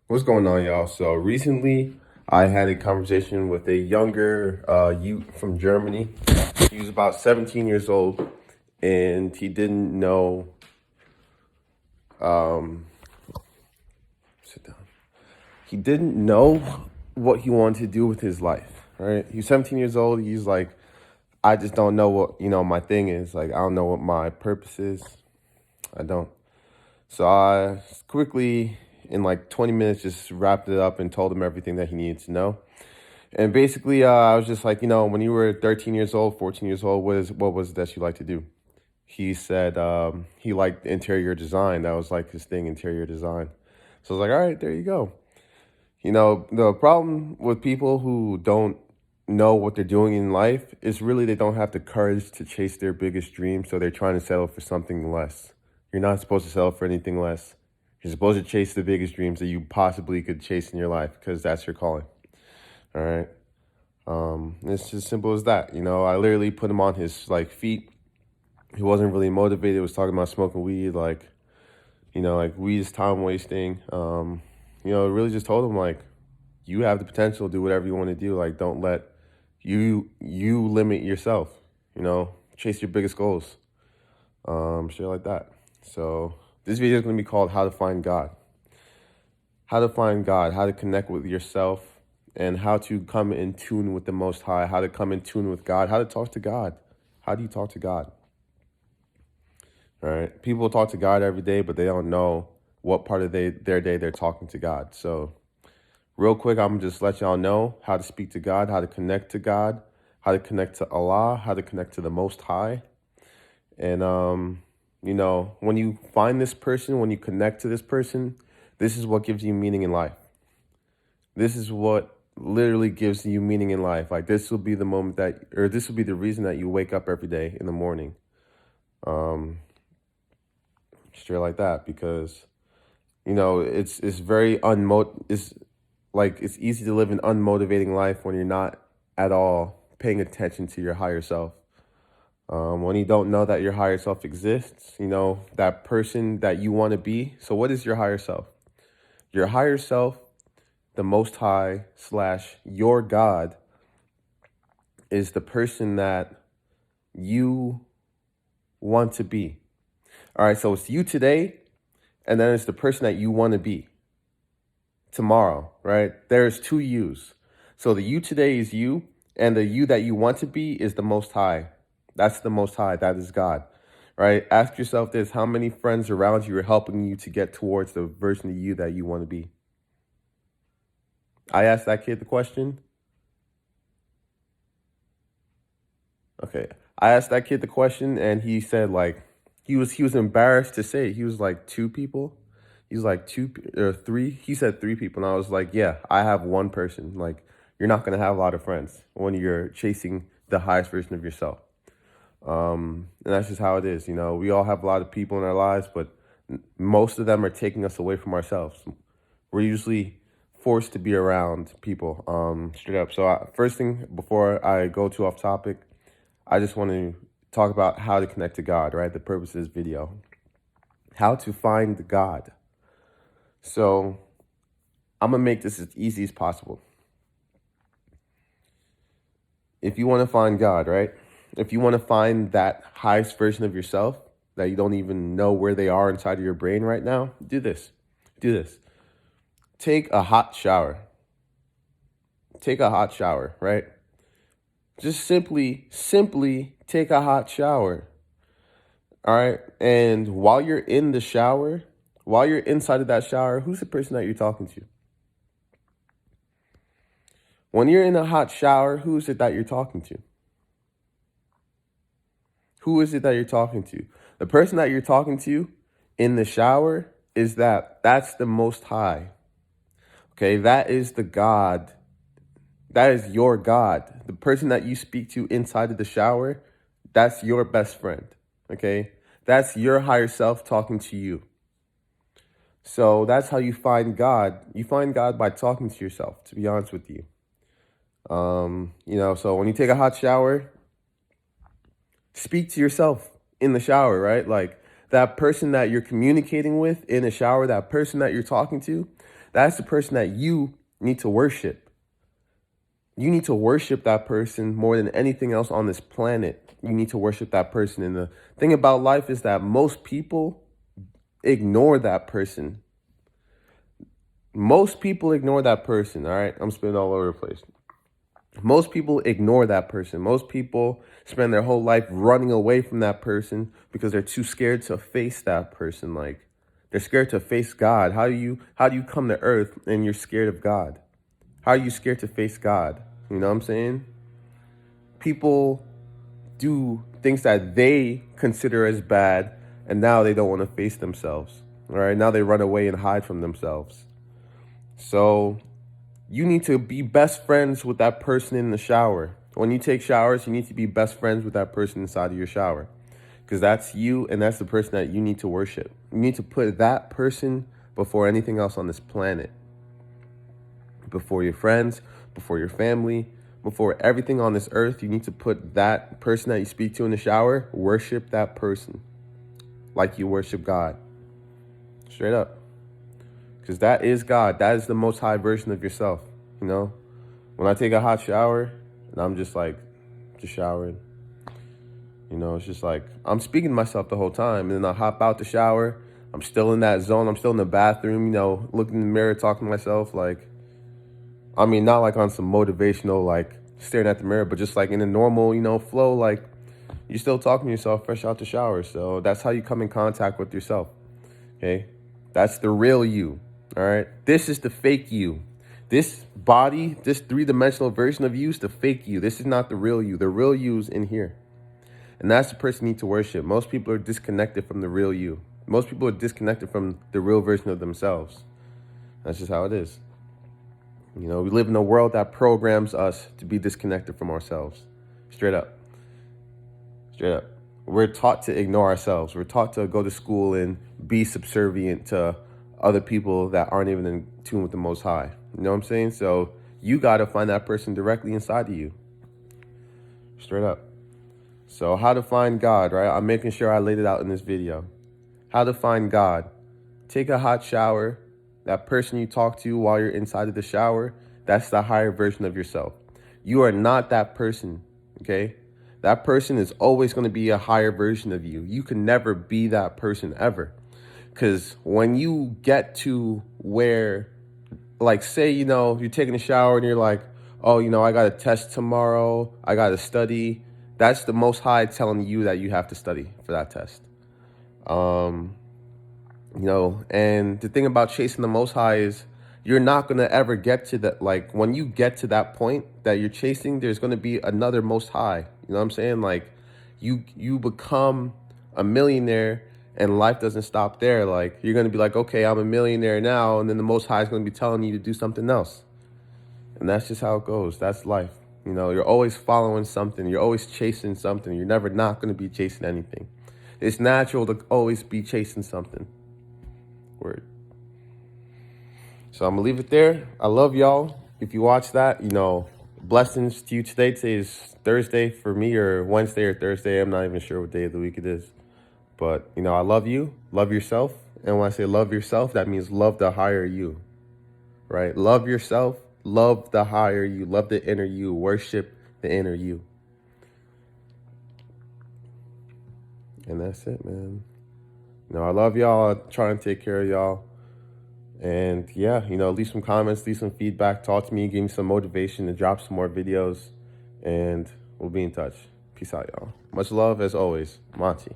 What's going on, y'all? So recently, I had a conversation with a younger youth from Germany. He was about 17 years old, and he didn't know. Sit down. He didn't know what he wanted to do with his life. Right? He was 17 years old. He's like, I just don't know what my thing is. Like, I don't know what my purpose is. I don't. So I quickly, in like 20 minutes, just wrapped it up and told him everything that he needed to know. And basically, I was just like, when you were 13 years old, 14 years old, what was it that you like to do? He said he liked interior design. That was like his thing, interior design. So I was like, all right, there you go. The problem with people who don't know what they're doing in life is really they don't have the courage to chase their biggest dream. So they're trying to settle for something less. You're not supposed to settle for anything less. You're supposed to chase the biggest dreams that you possibly could chase in your life because that's your calling. All right. It's just simple as that. I literally put him on his like feet. He wasn't really motivated. He was talking about smoking weed, like weed is time wasting. Really just told him like, you have the potential to do whatever you want to do. Like, don't let you limit yourself. Chase your biggest goals. Shit like that. So this video is gonna be called "How to Find God." How to find God. How to connect with yourself. And how to come in tune with the Most High, how to come in tune with God, how to talk to God. How do you talk to God? All right. People talk to God every day, but they don't know what part of their day they're talking to God. So real quick, I'm just let y'all know how to speak to God, how to connect to God, how to connect to Allah, how to connect to the Most High. And, when you find this person, when you connect to this person, this is what gives you meaning in life. This is what literally gives you meaning in life. Like, this will be the moment this will be the reason that you wake up every day in the morning. Straight like that, because, it's very it's easy to live an unmotivating life when you're not at all paying attention to your higher self. When you don't know that your higher self exists, that person that you want to be. So what is your higher self? Your higher self, the Most High / your God, is the person that you want to be. All right, so it's you today, and then it's the person that you want to be tomorrow, right? There's two yous. So the you today is you, and the you that you want to be is the Most High. That's the Most High. That is God, right? Ask yourself this: how many friends around you are helping you to get towards the version of you that you want to be? I asked that kid the question. Okay. I asked that kid the question, and he said like he was embarrassed to say it. He was like two people. He was like two or three. He said three people, and I was like, yeah, I have one person. Like, you're not gonna have a lot of friends when you're chasing the highest version of yourself. And that's just how it is. We all have a lot of people in our lives, but most of them are taking us away from ourselves. We're usually forced to be around people, straight up. So first thing, before I go too off topic, I just want to talk about how to connect to God, right? The purpose of this video. How to find God. So I'm going to make this as easy as possible. If you want to find God, right? If you want to find that highest version of yourself that you don't even know where they are inside of your brain right now, do this. Do this. Take a hot shower. Take a hot shower, right? Just simply take a hot shower. All right. And while you're in the shower, while you're inside of that shower, who's the person that you're talking to? When you're in a hot shower, who is it that you're talking to? Who is it that you're talking to? The person that you're talking to in the shower that's the Most High. Okay. That is the God. That is your God. The person that you speak to inside of the shower, that's your best friend. Okay. That's your higher self talking to you. So that's how you find God. You find God by talking to yourself, to be honest with you. So when you take a hot shower, speak to yourself in the shower, right? Like, that person that you're communicating with in the shower, that person that you're talking to, That's the person that you need to worship. You need to worship that person more than anything else on this planet. You need to worship that person. And the thing about life is that most people ignore that person. Most people ignore that person, all right? I'm spinning all over the place. Most people ignore that person. Most people spend their whole life running away from that person because they're too scared to face that person. Like, they're scared to face God. How do you come to earth and you're scared of God? How are you scared to face God? You know what I'm saying? People do things that they consider as bad, and now they don't want to face themselves. All right, now they run away and hide from themselves. So you need to be best friends with that person in the shower. When you take showers, you need to be best friends with that person inside of your shower, because that's you, and that's the person that you need to worship. You need to put that person before anything else on this planet. Before your friends, before your family, before everything on this earth, you need to put that person that you speak to in the shower, worship that person like you worship God. Straight up. Because that is God. That is the most high version of yourself. You know, when I take a hot shower and I'm just showering, you know, it's just like I'm speaking to myself the whole time. And then I hop out the shower. I'm still in that zone. I'm still in the bathroom, you know, looking in the mirror, talking to myself. Like, I mean, not like on some motivational, like staring at the mirror, but just like in a normal, you know, flow. Like, you're still talking to yourself fresh out the shower. So that's how you come in contact with yourself. Okay. That's the real you. All right. This is the fake you. This body, this three-dimensional version of you is the fake you. This is not the real you. The real you is in here. And that's the person you need to worship. Most people are disconnected from the real you. Most people are disconnected from the real version of themselves. That's just how it is. You know, we live in a world that programs us to be disconnected from ourselves. Straight up. Straight up. We're taught to ignore ourselves. We're taught to go to school and be subservient to other people that aren't even in tune with the Most High. You know what I'm saying? So you got to find that person directly inside of you. Straight up. So how to find God, right? I'm making sure I laid it out in this video. How to find God. Take a hot shower. That person you talk to while you're inside of the shower, that's the higher version of yourself. You are not that person, okay? That person is always going to be a higher version of you. You can never be that person ever. Because when you get to where, like, say, you know, you're taking a shower and you're like, oh, you know, I got a test tomorrow, I got to study. That's the Most High telling you that you have to study for that test. You know, and the thing about chasing the Most High is you're not going to ever get to that. Like, when you get to that point that you're chasing, there's going to be another Most High. You know what I'm saying? Like, you become a millionaire and life doesn't stop there. Like, you're going to be like, okay, I'm a millionaire now. And then the Most High is going to be telling you to do something else. And that's just how it goes. That's life. You know, you're always following something. You're always chasing something. You're never not going to be chasing anything. It's natural to always be chasing something. Word. So I'm gonna leave it there. I love y'all. If you watch that, you know, blessings to you today. Today is Thursday for me, or Wednesday or Thursday. I'm not even sure what day of the week it is. But, you know, I love you. Love yourself. And when I say love yourself, that means love the higher you. Right? Love yourself. Love the higher you. Love the inner you. Worship the inner you. And that's it, man. You know, I love y'all. I try and take care of y'all. And yeah, you know, leave some comments, leave some feedback, talk to me, give me some motivation to drop some more videos. And we'll be in touch. Peace out, y'all. Much love as always. Monty.